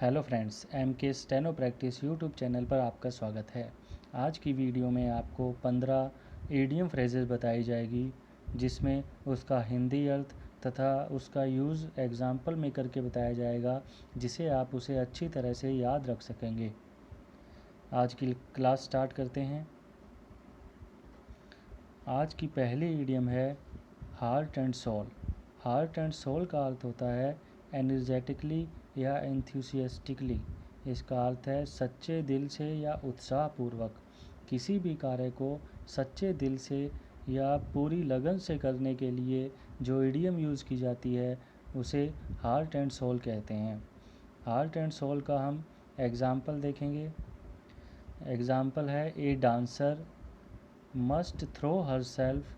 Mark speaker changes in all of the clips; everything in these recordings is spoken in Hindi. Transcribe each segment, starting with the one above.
Speaker 1: हेलो फ्रेंड्स, एम के स्टेनो प्रैक्टिस यूट्यूब चैनल पर आपका स्वागत है। आज की वीडियो में आपको 15 ईडियम फ्रेजेस बताई जाएगी, जिसमें उसका हिंदी अर्थ तथा उसका यूज़ एग्जाम्पल में करके बताया जाएगा, जिसे आप उसे अच्छी तरह से याद रख सकेंगे। आज की क्लास स्टार्ट करते हैं। आज की पहली ईडियम है heart and soul. Heart and soul का अर्थ होता है एनर्जेटिकली या एंथुसियास्टिकली। इसका अर्थ है सच्चे दिल से या उत्साहपूर्वक। किसी भी कार्य को सच्चे दिल से या पूरी लगन से करने के लिए जो इडियम यूज़ की जाती है उसे हार्ट एंड सोल कहते हैं। हार्ट एंड सोल का हम एग्ज़ाम्पल देखेंगे। एग्ज़ाम्पल है a dancer must throw herself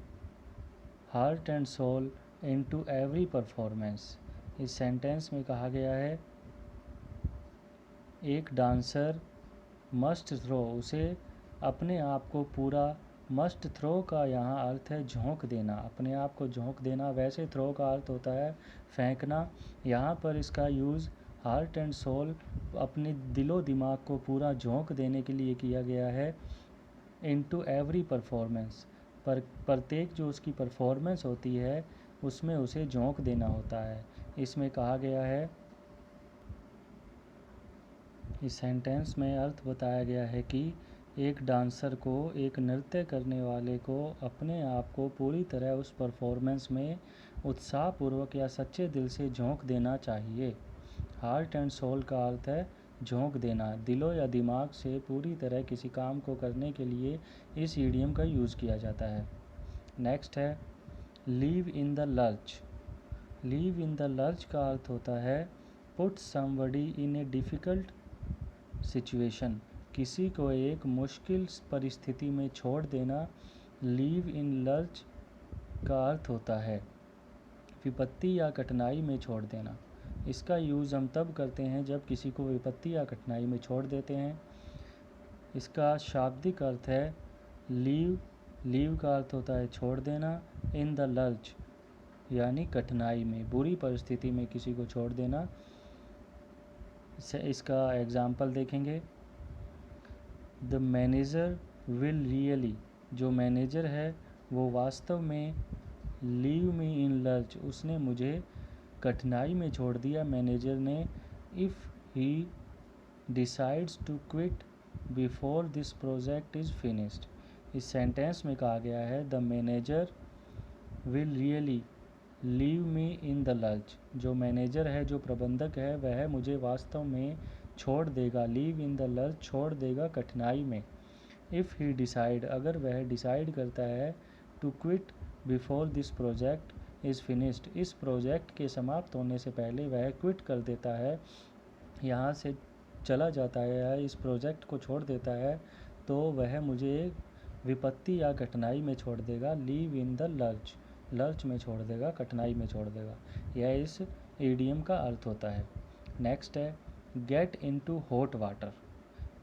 Speaker 1: heart and soul into every performance. इस सेंटेंस में कहा गया है एक डांसर मस्ट थ्रो, उसे अपने आप को पूरा, मस्ट थ्रो का यहाँ अर्थ है झोंक देना, अपने आप को झोंक देना। वैसे थ्रो का अर्थ होता है फेंकना। यहाँ पर इसका यूज़ हार्ट एंड सोल अपने दिलो दिमाग को पूरा झोंक देने के लिए किया गया है। इनटू एवरी परफॉर्मेंस, पर प्रत्येक जो उसकी परफॉर्मेंस होती है उसमें उसे झोंक देना होता है। इसमें कहा गया है, इस सेंटेंस में अर्थ बताया गया है कि एक डांसर को, एक नृत्य करने वाले को अपने आप को पूरी तरह उस परफॉर्मेंस में उत्साहपूर्वक या सच्चे दिल से झोंक देना चाहिए। हार्ट एंड सोल का अर्थ है झोंक देना, दिलो या दिमाग से पूरी तरह किसी काम को करने के लिए इस ईडियम का यूज़ किया जाता है। नेक्स्ट है leave in the lurch. Leave in the lurch का अर्थ होता है put somebody in A difficult situation. किसी को एक मुश्किल परिस्थिति में छोड़ देना लीव इन लर्च का अर्थ होता है विपत्ति या कठिनाई में छोड़ देना। इसका यूज़ हम तब करते हैं जब किसी को विपत्ति या कठिनाई में छोड़ देते हैं। इसका शाब्दिक अर्थ है लीव। लीव का अर्थ होता है छोड़ देना, इन द लर्च यानी कठिनाई में, बुरी परिस्थिति में किसी को छोड़ देना। इसका एग्जाम्पल देखेंगे। द मैनेजर विल रियली, जो मैनेजर है वो वास्तव में, लीव मी इन लर्च, उसने मुझे कठिनाई में छोड़ दिया, मैनेजर ने, if he decides to quit before this project is finished. इस सेंटेंस में कहा गया है the manager will really leave me in the lurch. जो मैनेजर है, जो प्रबंधक है, वह मुझे वास्तव में छोड़ देगा, लीव इन द लर्च, छोड़ देगा कठिनाई में। इफ़ ही डिसाइड, अगर वह डिसाइड करता है, to quit before this project is finished, इस प्रोजेक्ट के समाप्त होने से पहले वह क्विट कर देता है, यहाँ से चला जाता है या इस प्रोजेक्ट को छोड़ देता है, तो वह मुझे विपत्ति या कठिनाई में छोड़ देगा। Leave in the lurch, lurch में छोड़ देगा, कठिनाई में छोड़ देगा। यह इस ईडियम का अर्थ होता है। नेक्स्ट है get into hot water.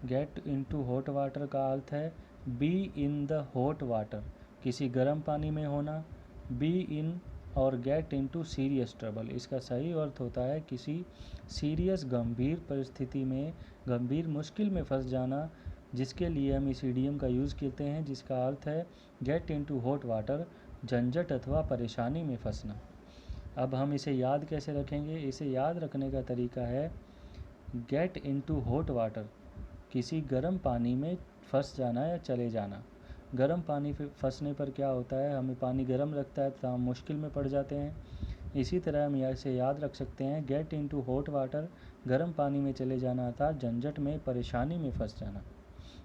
Speaker 1: Get into hot water का अर्थ है be in the hot water, किसी गर्म पानी में होना। बी इन और गेट इनटू सीरियस ट्रबल, इसका सही अर्थ होता है किसी सीरियस, गंभीर परिस्थिति में, गंभीर मुश्किल में फंस जाना, जिसके लिए हम इस ईडियम का यूज़ करते हैं, जिसका अर्थ है गेट इनटू हॉट वाटर, झंझट अथवा परेशानी में फंसना। अब हम इसे याद कैसे रखेंगे? इसे याद रखने का तरीका है गेट इनटू हॉट वाटर, किसी गर्म पानी में फंस जाना या चले जाना। गर्म पानी फंसने पर क्या होता है, हमें पानी गर्म लगता है तो हम मुश्किल में पड़ जाते हैं। इसी तरह हम इसे याद रख सकते हैं गेट इनटू हॉट वाटर, गर्म पानी में चले जाना अर्थात झंझट में, परेशानी में फंस जाना।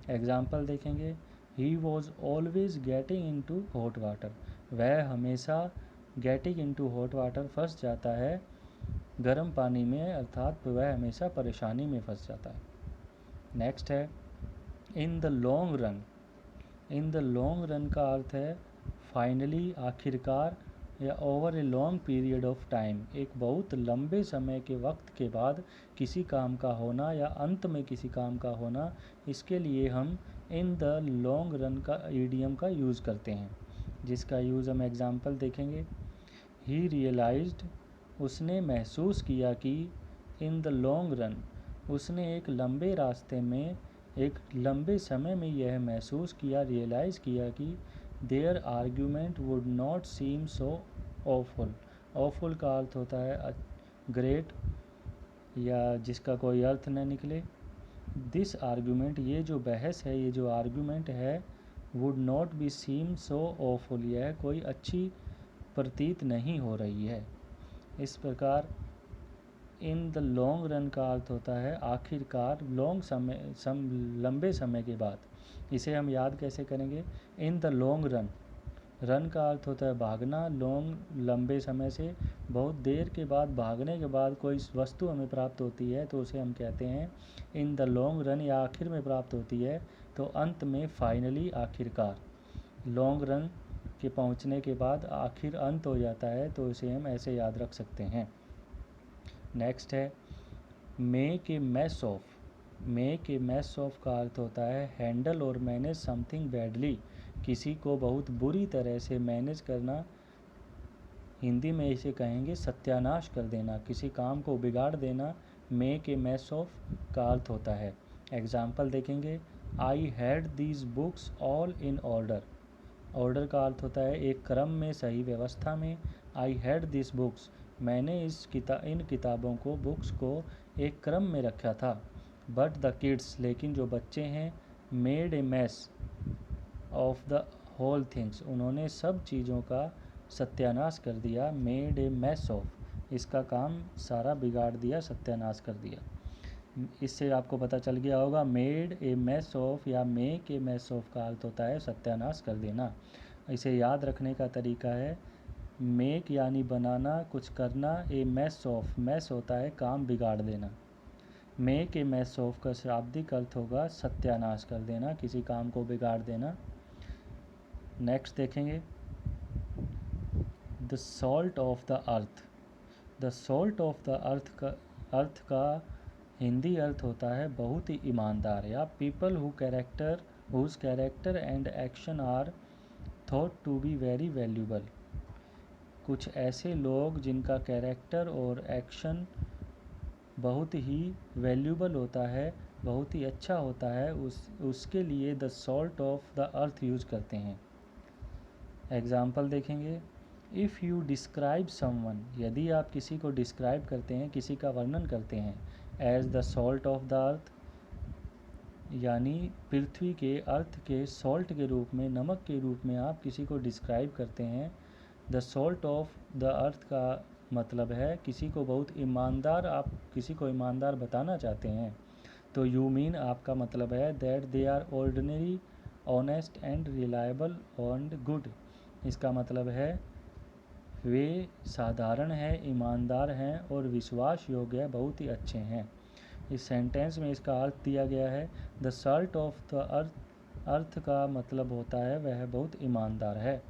Speaker 1: एग्जाम्पल देखेंगे। He was always getting into hot water, वह हमेशा गेटिंग इनटू हॉट वाटर फंस जाता है गर्म पानी में, अर्थात वह हमेशा परेशानी में फंस जाता है। नेक्स्ट है in the long run. In the long run का अर्थ है फाइनली, आखिरकार, या over a long period of time, एक बहुत लंबे समय के वक्त के बाद किसी काम का होना या अंत में किसी काम का होना। इसके लिए हम इन द लॉन्ग रन का ईडियम का यूज़ करते हैं, जिसका यूज़ हम एग्जाम्पल देखेंगे। ही रियलाइज्ड, उसने महसूस किया कि, इन द लॉन्ग रन, उसने एक लंबे रास्ते में एक लंबे समय में यह महसूस किया, रियलाइज़ किया कि their argument would not seem so awful. Awful का अर्थ होता है ग्रेट या जिसका कोई अर्थ न निकले। दिस आर्ग्यूमेंट, ये जो बहस है, ये जो आर्ग्यूमेंट है, would not be seem so awful, यह कोई अच्छी प्रतीत नहीं हो रही है। इस प्रकार इन द लॉन्ग रन का अर्थ होता है आखिरकार, लंबे समय के बाद। इसे हम याद कैसे करेंगे? In the long run, run का अर्थ होता है भागना, लॉन्ग लंबे समय से, बहुत देर के बाद, भागने के बाद कोई वस्तु हमें प्राप्त होती है तो उसे हम कहते हैं इन द लॉन्ग रन, या आखिर में प्राप्त होती है तो अंत में, फाइनली, आखिरकार। लॉन्ग रन के पहुंचने के बाद आखिर अंत हो जाता है तो इसे हम ऐसे याद रख सकते हैं। नेक्स्ट है make a mess of. Make a mess of का अर्थ होता है हैंडल और मैनेज समथिंग बैडली, किसी को बहुत बुरी तरह से मैनेज करना। हिंदी में इसे कहेंगे सत्यानाश कर देना, किसी काम को बिगाड़ देना। मेक ए मैस ऑफ का अर्थ होता है। एग्जाम्पल देखेंगे, I had these books all in order. Order का अर्थ होता है एक क्रम में, सही व्यवस्था में। आई हैड दिस बुक्स, मैंने इन किताबों को, बुक्स को एक क्रम में रखा था। बट द किड्स, लेकिन जो बच्चे हैं, made a mess of the whole things, उन्होंने सब चीज़ों का सत्यानाश कर दिया। मेड ए मैस ऑफ, इसका काम सारा बिगाड़ दिया, सत्यानाश कर दिया। इससे आपको पता चल गया होगा मेड ए मैस ऑफ या मेक ए मैस ऑफ का अर्थ होता है सत्यानाश कर देना। इसे याद रखने का तरीका है मेक यानी बनाना, कुछ करना, ए मैस ऑफ, मैस होता है काम बिगाड़ देना। मेक ए मैस ऑफ का शाब्दिक अर्थ होगा सत्यानाश कर देना, किसी काम को बिगाड़ देना। नेक्स्ट देखेंगे the salt of the earth. The salt of the earth का हिंदी अर्थ होता है बहुत ही ईमानदार, या people whose character and action are thought to be very valuable. कुछ ऐसे लोग जिनका कैरेक्टर और एक्शन बहुत ही वैल्यूबल होता है, बहुत ही अच्छा होता है, उसके लिए the salt of the earth use करते हैं। एग्जाम्पल देखेंगे, इफ़ यू डिस्क्राइब समवन, यदि आप किसी को डिस्क्राइब करते हैं, किसी का वर्णन करते हैं, as the salt of the earth, यानी पृथ्वी के, अर्थ के सॉल्ट के रूप में, नमक के रूप में आप किसी को डिस्क्राइब करते हैं। The salt of the earth का मतलब है किसी को बहुत ईमानदार, आप किसी को ईमानदार बताना चाहते हैं तो यू मीन, आपका मतलब है that they are ordinary, honest and reliable and good. इसका मतलब है वे साधारण हैं, ईमानदार हैं और विश्वास योग्य है, बहुत ही अच्छे हैं। इस सेंटेंस में इसका अर्थ दिया गया है the salt of the earth. अर्थ का मतलब होता है वह बहुत ईमानदार है।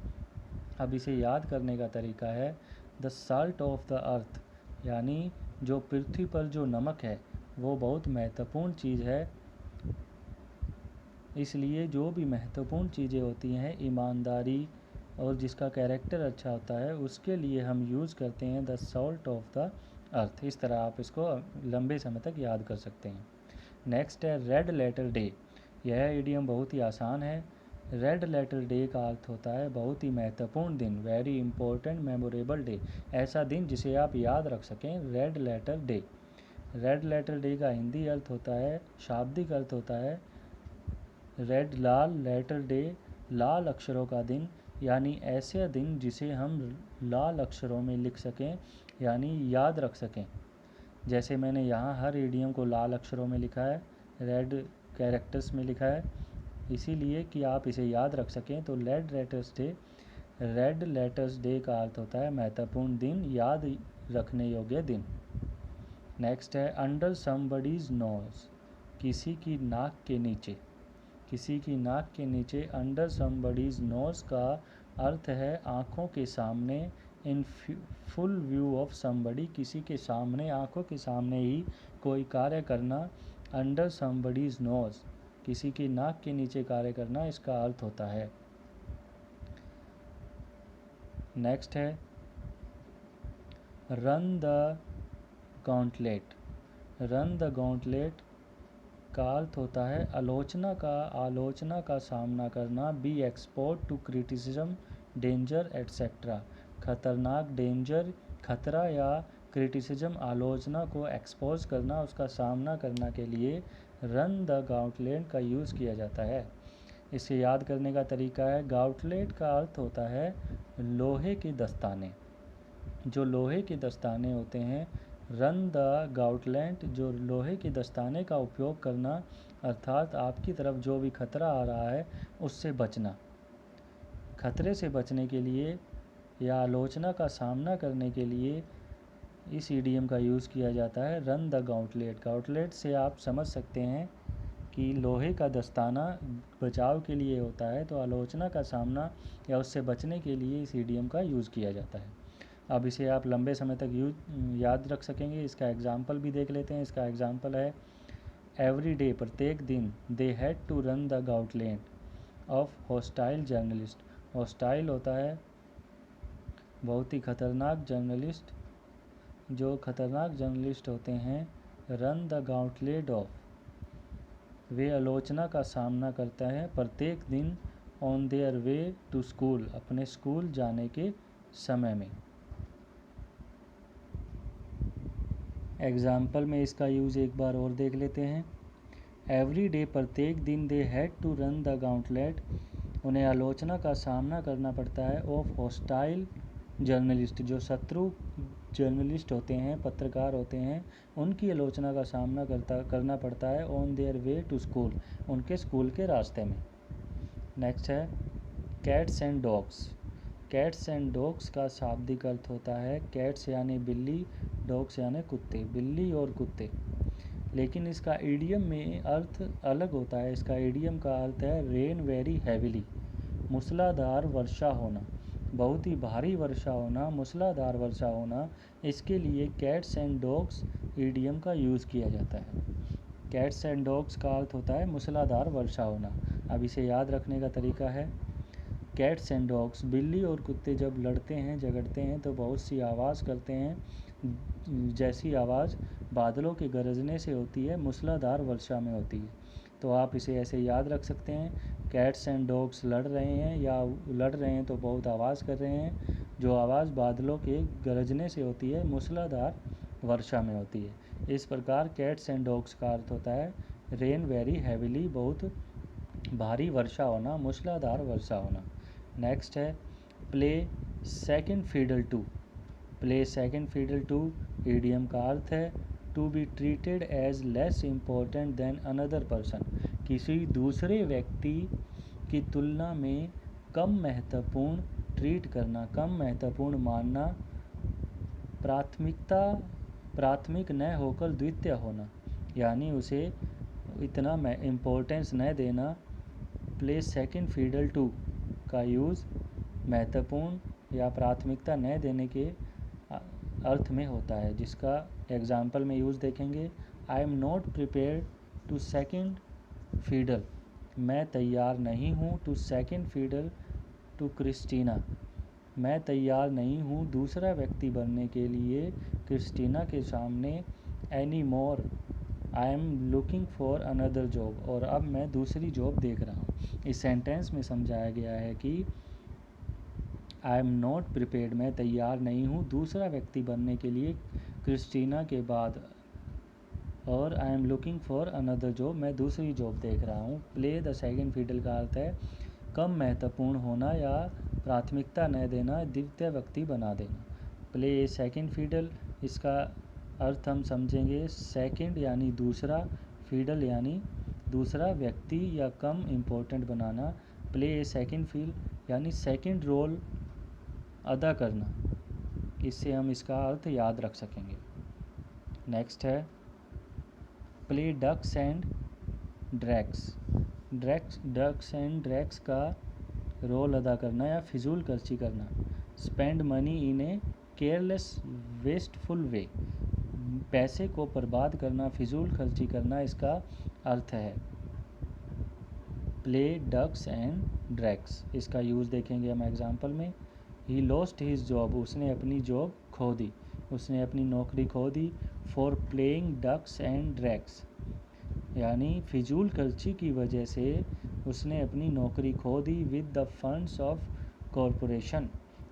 Speaker 1: अब इसे याद करने का तरीका है the salt of the earth, यानी जो पृथ्वी पर जो नमक है वो बहुत महत्वपूर्ण चीज़ है। इसलिए जो भी महत्वपूर्ण चीज़ें होती हैं, ईमानदारी और जिसका कैरेक्टर अच्छा होता है, उसके लिए हम यूज़ करते हैं द सॉल्ट ऑफ द अर्थ। इस तरह आप इसको लंबे समय तक याद कर सकते हैं। नेक्स्ट है रेड लेटर डे। यह इडियम बहुत ही आसान है। रेड लेटर डे का अर्थ होता है बहुत ही महत्वपूर्ण दिन, वेरी इंपॉर्टेंट मेमोरेबल डे, ऐसा दिन जिसे आप याद रख सकें, red letter day. Red letter day का हिंदी अर्थ होता है, शाब्दिक अर्थ होता है रेड लाल, लेटर डे लाल अक्षरों का दिन, यानी ऐसे दिन जिसे हम लाल अक्षरों में लिख सकें, यानी याद रख सकें। जैसे मैंने यहाँ हर इडियम को लाल अक्षरों में लिखा है, रेड कैरेक्टर्स में लिखा है, इसीलिए कि आप इसे याद रख सकें। तो रेड लेटर्स डे का अर्थ होता है महत्वपूर्ण दिन, याद रखने योग्य दिन। नेक्स्ट है अंडर समबडीज नोज, किसी की नाक के नीचे। किसी की नाक के नीचे, अंडर समबडीज नोज का अर्थ है आँखों के सामने, in full view of somebody, किसी के सामने, आँखों के सामने ही कोई कार्य करना। अंडर समबडीज नोज, किसी की नाक के नीचे कार्य करना, इसका अर्थ होता है। नेक्स्ट है run the gauntlet. Run the gauntlet का अर्थ होता है आलोचना का सामना करना, be export to criticism, danger etcetera. खतरनाक, डेंजर, खतरा या क्रिटिसिज्म, आलोचना को एक्सपोज करना, उसका सामना करना के लिए रन द गॉन्टलेट का यूज़ किया जाता है। इसे याद करने का तरीका है, गॉन्टलेट का अर्थ होता है लोहे के दस्ताने। जो लोहे के दस्ताने होते हैं, रन द गॉन्टलेट, जो लोहे के दस्ताने का उपयोग करना, अर्थात आपकी तरफ जो भी खतरा आ रहा है उससे बचना। खतरे से बचने के लिए या आलोचना का सामना करने के लिए इस ईडियम का यूज़ किया जाता है, रन द गॉन्टलेट। गॉन्टलेट से आप समझ सकते हैं कि लोहे का दस्ताना बचाव के लिए होता है, तो आलोचना का सामना या उससे बचने के लिए इस ईडियम का यूज़ किया जाता है। अब इसे आप लंबे समय तक याद रख सकेंगे। इसका एग्जाम्पल भी देख लेते हैं। इसका एग्जाम्पल है, एवरी डे, प्रत्येक दिन, they had to run the gauntlet of hostile journalist. Hostile होता है बहुत ही खतरनाक जर्नलिस्ट, जो खतरनाक जर्नलिस्ट होते हैं, रन द गॉन्टलेट ऑफ, वे आलोचना का सामना करता है प्रत्येक दिन, on their way to school, अपने स्कूल जाने के समय में। एग्जाम्पल में इसका यूज़ एक बार और देख लेते हैं। एवरी डे, प्रत्येक दिन, they had to run the gauntlet, उन्हें आलोचना का सामना करना पड़ता है, ऑफ हॉस्टाइल जर्नलिस्ट, जो शत्रु जर्नलिस्ट होते हैं, पत्रकार होते हैं, उनकी आलोचना का सामना करना पड़ता है, on their way to school, उनके स्कूल के रास्ते में। नेक्स्ट है cats and dogs. Cats and dogs का शाब्दिक अर्थ होता है, कैट्स यानी बिल्ली, डॉग्स यानी कुत्ते, बिल्ली और कुत्ते। लेकिन इसका ईडियम में अर्थ अलग होता है। इसका ईडियम का अर्थ है रेन वेरी हैविली, मूसलाधार वर्षा होना, बहुत ही भारी वर्षा होना, मूसलाधार वर्षा होना। इसके लिए कैट्स एंड डॉग्स ईडियम का यूज़ किया जाता है। कैट्स एंड डॉग्स का अर्थ होता है मूसलाधार वर्षा होना। अब इसे याद रखने का तरीका है, कैट्स एंड डॉग्स, बिल्ली और कुत्ते जब लड़ते हैं, झगड़ते हैं, तो बहुत सी आवाज़ करते हैं, जैसी आवाज़ बादलों के गरजने से होती है, मूसलाधार वर्षा में होती है। तो आप इसे ऐसे याद रख सकते हैं, कैट्स एंड डॉग्स लड़ रहे हैं, या लड़ रहे हैं तो बहुत आवाज़ कर रहे हैं, जो आवाज़ बादलों के गरजने से होती है, मूसलाधार वर्षा में होती है। इस प्रकार कैट्स एंड डॉग्स का अर्थ होता है रेन वेरी हैविली, बहुत भारी वर्षा होना, मूसलाधार वर्षा होना। नेक्स्ट है play second fiddle to. Play second fiddle to idiom का अर्थ है to be treated as less important than another person, किसी दूसरे व्यक्ति की तुलना में कम महत्वपूर्ण ट्रीट करना, कम महत्वपूर्ण मानना, प्राथमिक न होकर द्वितीय होना, यानी उसे इतना इम्पोर्टेंस न देना। प्ले सेकंड फीडल टू का यूज़ महत्वपूर्ण या प्राथमिकता न देने के अर्थ में होता है, जिसका एग्जाम्पल में यूज़ देखेंगे, I am not prepare to second fiddle, मैं तैयार नहीं हूँ, to second fiddle to Christina, मैं तैयार नहीं हूँ दूसरा व्यक्ति बनने के लिए क्रिस्टीना के सामने, any more, I am looking for another job, और अब मैं दूसरी जॉब देख रहा हूँ। इस सेंटेंस में समझाया गया है कि आई एम नॉट प्रिपेयर्ड, मैं तैयार नहीं हूँ दूसरा व्यक्ति बनने के लिए क्रिस्टीना के बाद, और I am looking for another job, मैं दूसरी जॉब देख रहा हूँ। प्ले द सेकंड फीडल का अर्थ है कम महत्वपूर्ण होना या प्राथमिकता न देना, द्वितीय व्यक्ति बना देना। प्ले ए सेकंड फीडल, इसका अर्थ हम समझेंगे सेकंड यानी दूसरा, फीडल यानी दूसरा व्यक्ति या कम इम्पोर्टेंट बनाना। प्ले ए सेकंड फील यानी सेकंड रोल अदा करना। इससे हम इसका अर्थ याद रख सकेंगे। नेक्स्ट है play ducks and drakes. Ducks and drakes का रोल अदा करना या फिजूल खर्ची करना। Spend money in a careless wasteful way, पैसे को बर्बाद करना, फिजूल खर्ची करना, इसका अर्थ है। प्ले डक्स एंड ड्रैग्स, इसका यूज़ देखेंगे हम एग्जाम्पल में। ही लॉस्ट हिज जॉब, उसने अपनी जॉब खो दी, उसने अपनी नौकरी खो दी। For playing ducks and drakes, यानी फिजूल खर्ची की वजह से उसने अपनी नौकरी खो दी। With the funds of corporation,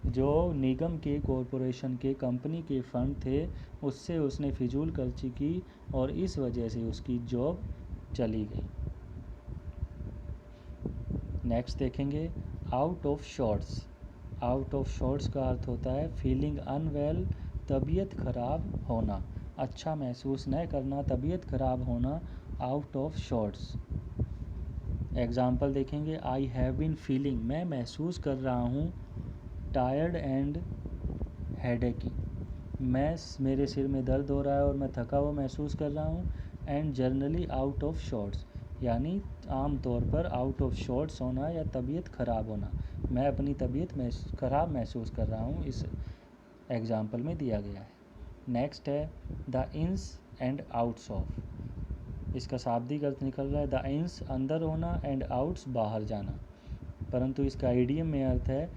Speaker 1: जो निगम के, कॉरपोरेशन के, कंपनी के फंड थे, उससे उसने फिजूल खर्ची की और इस वजह से उसकी जॉब चली गई। नेक्स्ट देखेंगे out of shorts. Out of shorts का अर्थ होता है फीलिंग अनवेल, तबीयत खराब होना, अच्छा महसूस न करना, तबीयत खराब होना, आउट ऑफ शॉर्ट्स। एग्जाम्पल देखेंगे आई हैव बीन फीलिंग, मैं महसूस कर रहा हूँ, टायर्ड एंड हेडेकी, मेरे सिर में दर्द हो रहा है और मैं थका हुआ महसूस कर रहा हूँ। And generally out of shorts, यानी आम तौर पर आउट ऑफ शॉर्ट्स होना या तबीयत ख़राब होना, मैं अपनी तबीयत ख़राब महसूस कर रहा हूँ, इस एग्ज़ाम्पल में दिया गया है। नेक्स्ट है the ins and outs of. इसका शाब्दिक अर्थ निकल रहा है द इन्स अंदर होना एंड आउट्स बाहर जाना, परंतु इसका आइडियम में अर्थ है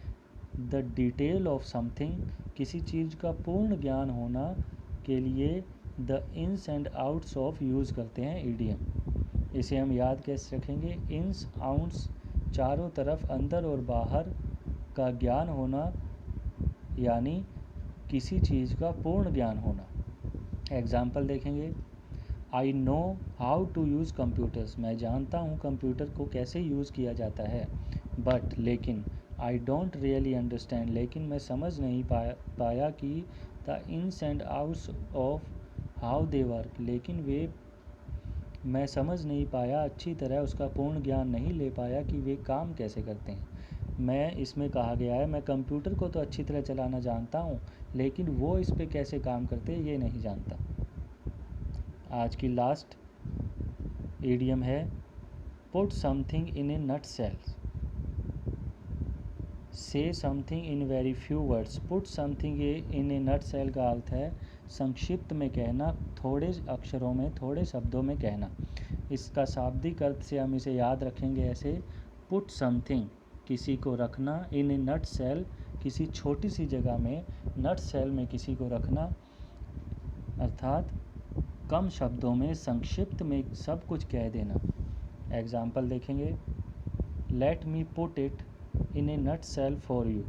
Speaker 1: द डिटेल ऑफ समथिंग, किसी चीज़ का पूर्ण ज्ञान होना के लिए the ins and outs of use करते हैं ईडियम। इसे हम याद कैसे रखेंगे, इन्स आउट्स चारों तरफ अंदर और बाहर का ज्ञान होना, यानी किसी चीज़ का पूर्ण ज्ञान होना। एग्जाम्पल देखेंगे I know how to use computers, मैं जानता हूँ कंप्यूटर को कैसे यूज़ किया जाता है। बट लेकिन आई डोंट रियली अंडरस्टैंड, लेकिन मैं समझ नहीं पाया कि the ins and outs of how they work, लेकिन मैं समझ नहीं पाया अच्छी तरह, उसका पूर्ण ज्ञान नहीं ले पाया कि वे काम कैसे करते हैं। मैं इसमें कहा गया है मैं कंप्यूटर को तो अच्छी तरह चलाना जानता हूँ, लेकिन वो इस पे कैसे काम करते हैं ये नहीं जानता। आज की लास्ट ईडियम है put something in a nutshell, say something in very few words. Put something in a nutshell का अर्थ है संक्षिप्त में कहना, थोड़े अक्षरों में, थोड़े शब्दों में कहना। इसका शाब्दिक अर्थ से हम इसे याद रखेंगे ऐसे, पुट समथिंग किसी को रखना, इन ए नट सेल किसी छोटी सी जगह में, नट सेल में किसी को रखना, अर्थात कम शब्दों में, संक्षिप्त में सब कुछ कह देना। एग्जाम्पल देखेंगे let me put it in a nutshell for you.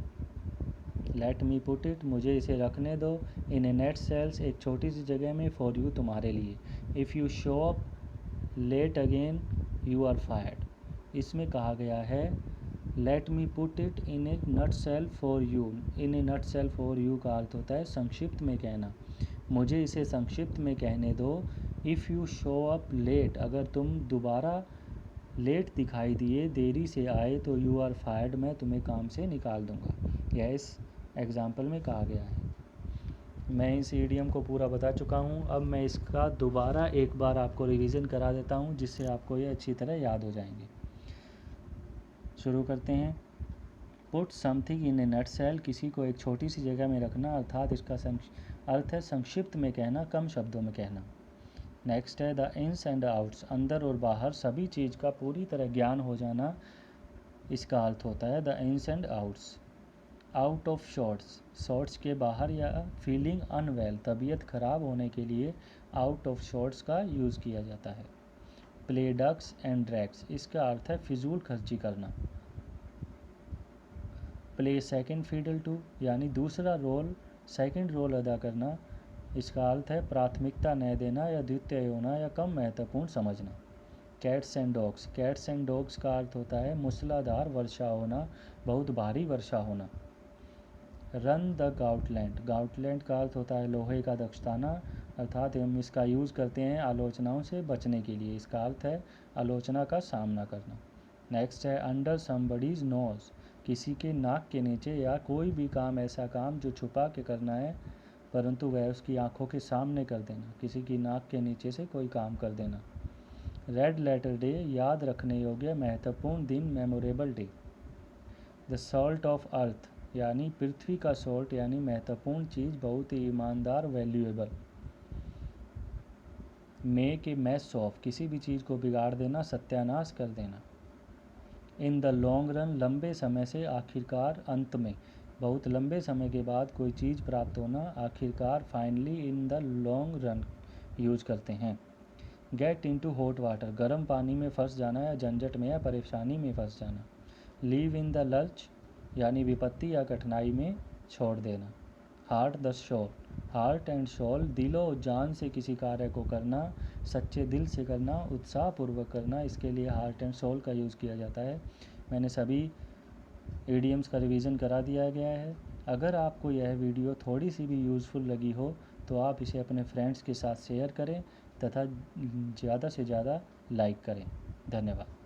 Speaker 1: Let me put it, मुझे इसे रखने दो, इन ए नेट सेल्स एक छोटी सी जगह में, फॉर यू तुम्हारे लिए। If you show up late again you are fired. इसमें कहा गया है let me put it in a nutshell for you. In a nutshell for you का अर्थ होता है संक्षिप्त में कहना, मुझे इसे संक्षिप्त में कहने दो। If you show up late, अगर तुम दोबारा लेट दिखाई दिए, देरी से आए, तो यू आर फायर्ड, मैं तुम्हें काम से निकाल दूंगा। यह इस एग्जाम्पल में कहा गया है। मैं इस ईडियम को पूरा बता चुका हूँ, अब मैं इसका दोबारा एक बार आपको रिवीजन करा देता हूँ जिससे आपको ये अच्छी तरह याद हो जाएंगे। शुरू करते हैं। Put something in a nutshell, किसी को एक छोटी सी जगह में रखना, अर्थात इसका अर्थ है संक्षिप्त में कहना, कम शब्दों में कहना। नेक्स्ट है द इन्स एंड आउट्स, अंदर और बाहर सभी चीज़ का पूरी तरह ज्ञान हो जाना, इसका अर्थ होता है the ins and outs. Out of shorts, shorts के बाहर या फीलिंग अनवेल, तबीयत खराब होने के लिए आउट ऑफ शॉर्ट्स का यूज़ किया जाता है। प्ले डक्स एंड ड्रैग्स, इसका अर्थ है फिजूल खर्ची करना। प्ले सेकंड फिडल टू, यानी दूसरा रोल, सेकंड रोल अदा करना, इसका अर्थ है प्राथमिकता न देना या द्वितीय होना या कम महत्वपूर्ण समझना। Cats and dogs, cats and dogs का अर्थ होता है मूसलाधार वर्षा होना, बहुत भारी वर्षा होना। रन द गाउटलैंड, गाउटलैंड का अर्थ होता है लोहे का दस्ताना, अर्थात हम इसका यूज़ करते हैं आलोचनाओं से बचने के लिए, इसका अर्थ है आलोचना का सामना करना। नेक्स्ट है अंडर समबडीज नोज, किसी के नाक के नीचे, या कोई भी काम, ऐसा काम जो छुपा के करना है परंतु वह उसकी आंखों के सामने कर देना, किसी की नाक के नीचे से कोई काम कर देना। रेड लेटर डे, याद रखने योग्य महत्वपूर्ण दिन, memorable day. The salt of earth, यानी पृथ्वी का सॉल्ट, यानी महत्वपूर्ण चीज़, बहुत ही ईमानदार, valuable. Make a mess of, किसी भी चीज़ को बिगाड़ देना, सत्यानाश कर देना। इन द लॉन्ग रन, लंबे समय से, आखिरकार, अंत में, बहुत लंबे समय के बाद कोई चीज़ प्राप्त होना, आखिरकार। Finally, in the long run, use करते हैं। गेट इनटू हॉट वाटर, गर्म पानी में फंस जाना या झंझट में या परेशानी में फंस जाना। लीव इन द लर्च, यानी विपत्ति या कठिनाई में छोड़ देना। Heart the soul, heart and soul, दिलो जान से किसी कार्य को करना, सच्चे दिल से करना, उत्साहपूर्वक करना, इसके लिए हार्ट एंड सोल का यूज़ किया जाता है। मैंने सभी इडियम्स का रिवीजन करा दिया गया है। अगर आपको यह वीडियो थोड़ी सी भी यूज़फुल लगी हो तो आप इसे अपने फ्रेंड्स के साथ शेयर करें तथा ज़्यादा से ज़्यादा लाइक करें। धन्यवाद।